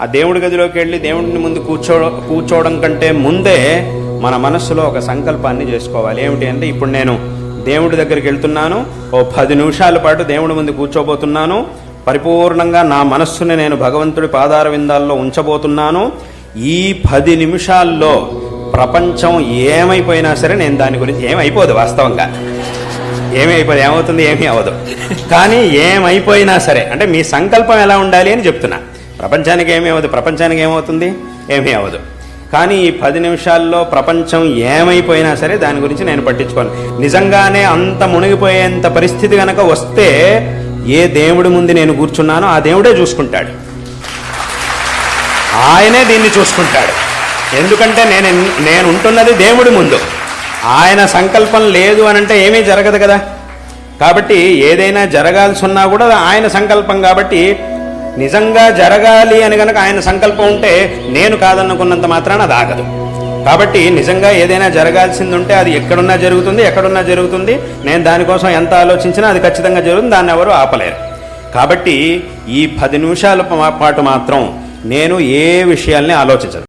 ఆ దేవుడి గదిలోకి వెళ్ళి దేవుడిని ముందు కూర్చోవడం కంటే ముందే మన మనస్సులో ఒక సంకల్పాన్ని చేసుకోవాలి. ఏమిటి అంటే, ఇప్పుడు నేను దేవుడి దగ్గరికి వెళ్తున్నాను, ఓ 10 నిమిషాల పాటు దేవుడి ముందు కూర్చోబోతున్నాను, పరిపూర్ణంగా నా మనస్సుని నేను భగవంతుడి పాదార విందాల్లో ఉంచబోతున్నాను. ఈ 10 నిమిషాల్లో ప్రపంచం ఏమైపోయినా సరే నేను దాని గురించి ఏమైపోదు, వాస్తవంగా ఏమైపోదు, ఏమవుతుంది, ఏమీ అవ్వదు. కానీ ఏమైపోయినా సరే, అంటే మీ సంకల్పం ఎలా ఉండాలి అని చెప్తున్నా. ప్రపంచానికి ఏమీ అవ్వదు, ప్రపంచానికి ఏమవుతుంది, ఏమీ అవ్వదు. కానీ ఈ 10 నిమిషాల్లో ప్రపంచం ఏమైపోయినా సరే దాని గురించి నేను పట్టించుకోను. నిజంగానే అంత మునిగిపోయేంత పరిస్థితి కనుక వస్తే ఏ దేవుడి ముందు నేను కూర్చున్నానో ఆ దేవుడే చూసుకుంటాడు, ఆయనే దీన్ని చూసుకుంటాడు. ఎందుకంటే నేను ఉంటున్నది దేవుడి ముందు. ఆయన సంకల్పం లేదు అనంటే ఏమీ జరగదు కదా. కాబట్టి ఏదైనా జరగాల్సి ఉన్నా కూడా ఆయన సంకల్పం. కాబట్టి నిజంగా జరగాలి అని కనుక ఆయన సంకల్పం ఉంటే నేను కాదనుకున్నంత మాత్రాన అది ఆగదు. కాబట్టి నిజంగా ఏదైనా జరగాల్సింది ఉంటే అది ఎక్కడున్నా జరుగుతుంది. నేను దానికోసం ఎంత ఆలోచించినా అది ఖచ్చితంగా జరుగుతుంది, దాన్ని ఎవరు ఆపలేరు. కాబట్టి ఈ 10 నిమిషాల పాటు మాత్రం నేను ఏ విషయాల్ని ఆలోచించను.